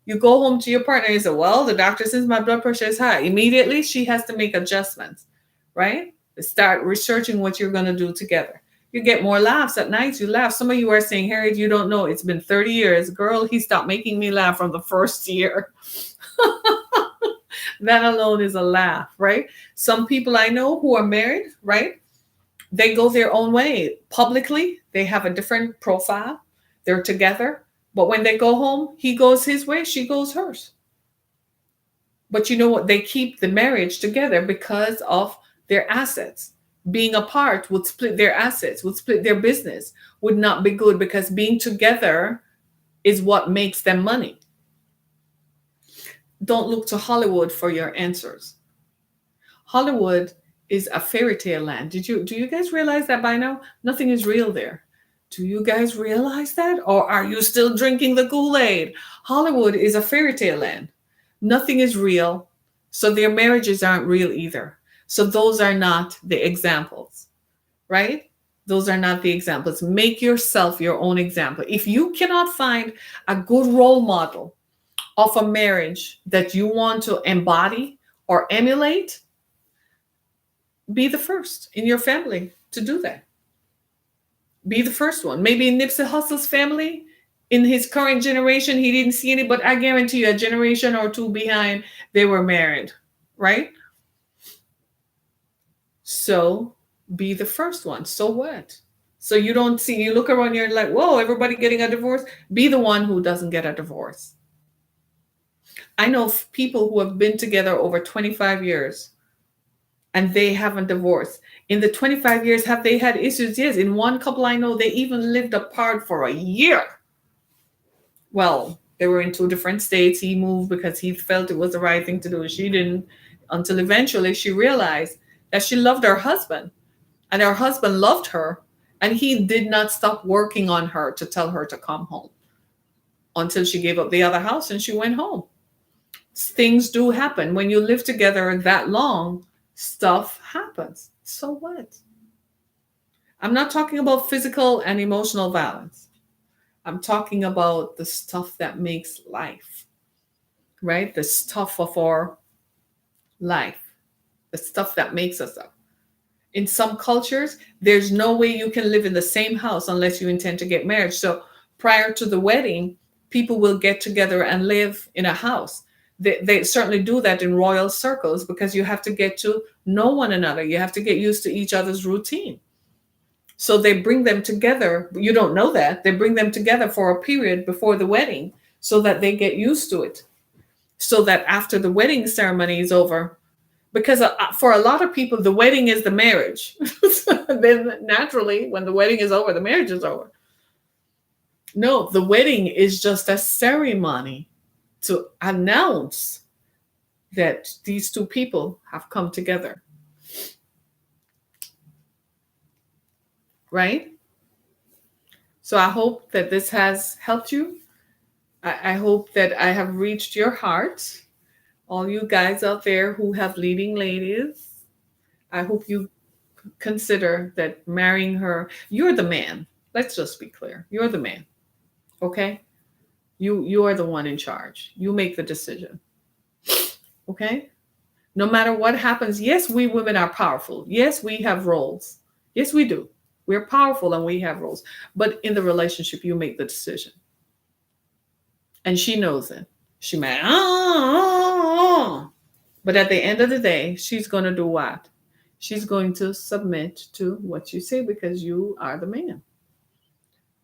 You go home to your partner and say, well, the doctor says my blood pressure is high. Immediately, she has to make adjustments, right? Start researching what you're going to do together. You get more laughs at night. You laugh. Some of you are saying, Harriet, you don't know. It's been 30 years. Girl, he stopped making me laugh from the first year. That alone is a laugh, right? Some people I know who are married, right? They go their own way. Publicly, they have a different profile. They're together. But when they go home, he goes his way, she goes hers. But you know what? They keep the marriage together because of their assets. Being apart would split their assets, would split their business, would not be good, because being together is what makes them money. Don't look to Hollywood for your answers. Hollywood is a fairy tale land. Do you guys realize that by now? Nothing is real there. Do you guys realize that? Or are you still drinking the Kool-Aid? Hollywood is a fairy tale land. Nothing is real. So their marriages aren't real either. So those are not the examples, right? Those are not the examples. Make yourself your own example. If you cannot find a good role model of a marriage that you want to embody or emulate, Be the first in your family to do that. Be the first one. Maybe in Nipsey Hussle's family, in his current generation, he didn't see any, but I guarantee you, a generation or two behind, they were married, right? So be the first one. So what? So you don't see, you look around, you're like, whoa, everybody getting a divorce. Be the one who doesn't get a divorce. I know people who have been together over 25 years and they haven't divorced. In the 25 years, have they had issues? Yes. In one couple I know, they even lived apart for a year. Well, they were in two different states. He moved because he felt it was the right thing to do. She didn't, until eventually she realized that she loved her husband and her husband loved her. And he did not stop working on her to tell her to come home until she gave up the other house and she went home. Things do happen. When you live together that long, stuff happens. So what? I'm not talking about physical and emotional violence. I'm talking about the stuff that makes life, right? The stuff of our life, the stuff that makes us up. In some cultures, there's no way you can live in the same house unless you intend to get married. So prior to the wedding, people will get together and live in a house. They certainly do that in royal circles because you have to get to know one another. You have to get used to each other's routine. So they bring them together. You don't know that. They bring them together for a period before the wedding so that they get used to it. So that after the wedding ceremony is over, because for a lot of people, the wedding is the marriage. Then naturally, when the wedding is over, the marriage is over. No, the wedding is just a ceremony to announce that these two people have come together. Right? So I hope that this has helped you. I hope that I have reached your heart. All you guys out there who have leading ladies, I hope you consider that marrying her, you're the man. Let's just be clear. You're the man. Okay? You are the one in charge. You make the decision. Okay? No matter what happens, yes, we women are powerful. Yes, we have roles. Yes, we do. We're powerful and we have roles. But in the relationship, you make the decision. And she knows it. She may, but at the end of the day, she's going to do what? She's going to submit to what you say because you are the man.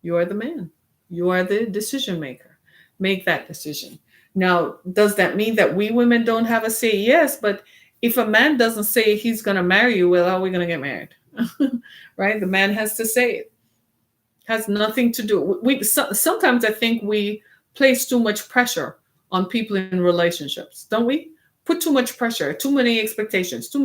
You are the man. You are the decision maker. Make that decision. Now, does that mean that we women don't have a say? Yes, but if a man doesn't say he's going to marry you, well, how are we going to get married? Right? The man has to say it. Has nothing to do. Sometimes I think we place too much pressure on people in relationships, don't we? Put too much pressure, too many expectations, too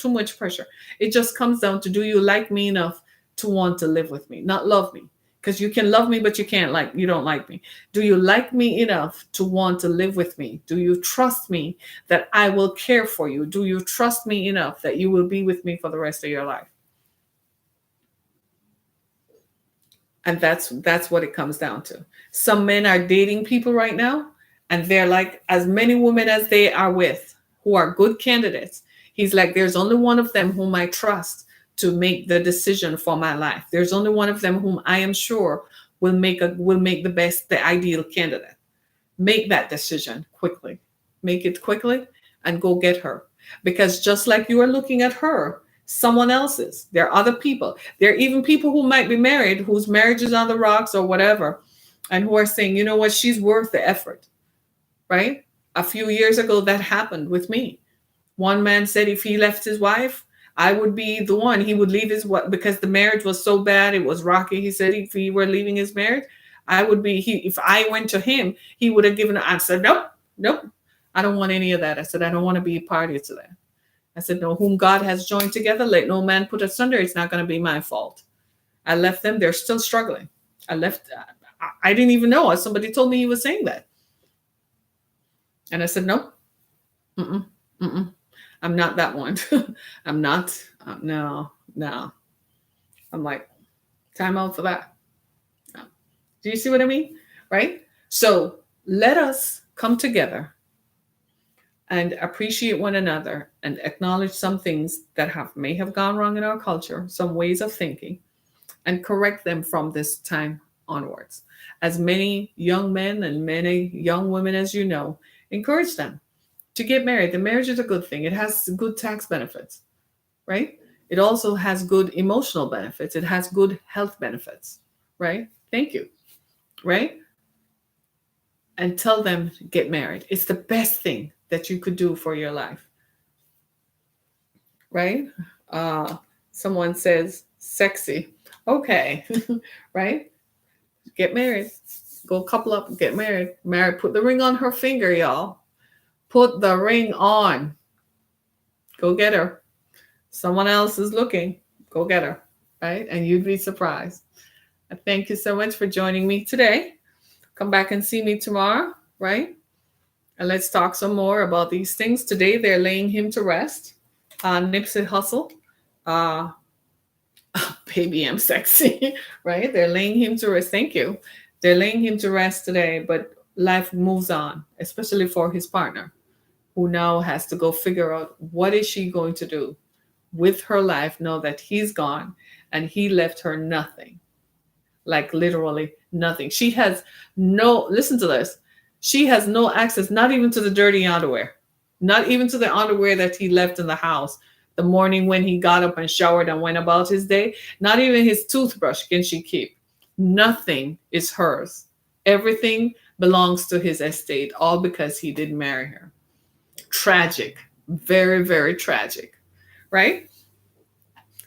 much pressure. It just comes down to, do you like me enough to want to live with me, not love me? Because you can love me, but you don't like me. Do you like me enough to want to live with me? Do you trust me that I will care for you? Do you trust me enough that you will be with me for the rest of your life? And that's what it comes down to. Some men are dating people right now, and they're like, as many women as they are with who are good candidates, he's like, there's only one of them whom I trust to make the decision for my life. There's only one of them whom I am sure will make the ideal candidate. Make that decision quickly. Make it quickly and go get her. Because just like you are looking at her, someone else's. There are other people. There are even people who might be married, whose marriage is on the rocks or whatever, and who are saying, you know what, she's worth the effort, right? A few years ago, that happened with me. One man said if he left his wife, I would be the one. He would leave his wife because the marriage was so bad. It was rocky. He said if he were leaving his marriage, I would be, if I went to him, he would have given, I said, nope, nope. I don't want any of that. I said, I don't want to be a party to that. I said, no, whom God has joined together, let no man put asunder. It's not going to be my fault. I left them. They're still struggling. I left. I didn't even know. Somebody told me he was saying that. And I said, no, I'm not that one. I'm not. No. I'm like, time out for that. No. Do you see what I mean? Right? So let us come together. and appreciate one another and acknowledge some things that may have gone wrong in our culture, some ways of thinking, and correct them from this time onwards. As many young men and many young women as you know, encourage them to get married. The marriage is a good thing. It has good tax benefits, right? It also has good emotional benefits. It has good health benefits, right? Thank you, right? And tell them get married. It's the best thing that you could do for your life, right? Uh, Someone says sexy. Okay, right? Get married. Go couple up, get married. Married, put the ring on her finger, y'all. Put the ring on. Go get her. Someone else is looking. Go get her, right? And you'd be surprised. Thank you so much for joining me today. Come back and see me tomorrow, right? And let's talk some more about these things. Today, they're laying him to rest. Nipsey Hussle. Uh, Baby, I'm sexy, right? They're laying him to rest. Thank you. They're laying him to rest today, but life moves on, especially for his partner, who now has to go figure out what is she going to do with her life now that he's gone and he left her nothing, like literally nothing. She has no, listen to this, she has no access, not even to the dirty underwear, not even to the underwear that he left in the house the morning when he got up and showered and went about his day. Not even his toothbrush can she keep. Nothing is hers. Everything belongs to his estate, all because he didn't marry her. Tragic. Very, very tragic, right?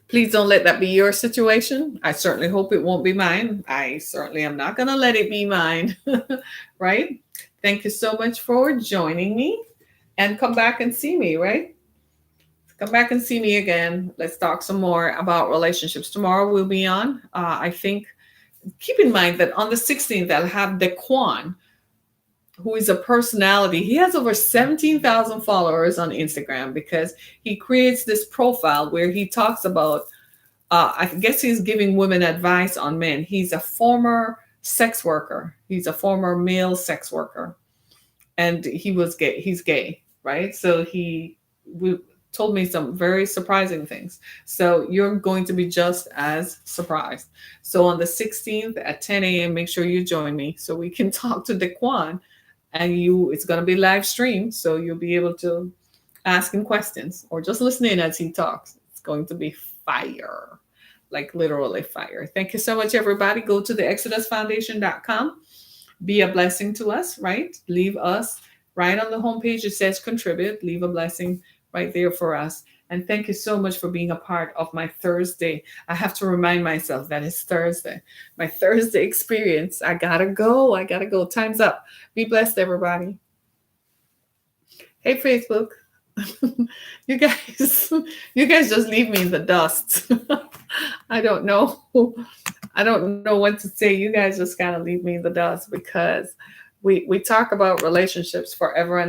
Please don't let that be your situation. I certainly hope it won't be mine. I certainly am not going to let it be mine, right? Thank you so much for joining me, and come back and see me, right? Come back and see me again. Let's talk some more about relationships. Tomorrow we'll be on. I think, keep in mind that on the 16th, I'll have Dequan, who is a personality. He has over 17,000 followers on Instagram because he creates this profile where he talks about, I guess he's giving women advice on men. He's a former sex worker. He's a former male sex worker. And he was gay. He's gay, right? So told me some very surprising things. So you're going to be just as surprised. So on the 16th at 10 a.m., make sure you join me so we can talk to Dequan. And it's going to be live streamed, so you'll be able to ask him questions or just listen in as he talks. It's going to be fire, like literally fire. Thank you so much, everybody. Go to the exodusfoundation.com. Be a blessing to us, right? Leave us right on the homepage. It says contribute. Leave a blessing right there for us. And thank you so much for being a part of my Thursday. I have to remind myself that it's Thursday. My Thursday experience. I gotta go. I gotta go. Time's up. Be blessed, everybody. Hey, Facebook. you guys, you guys just leave me in the dust. I don't know. I don't know what to say. You guys just gotta leave me in the dust because we talk about relationships forever and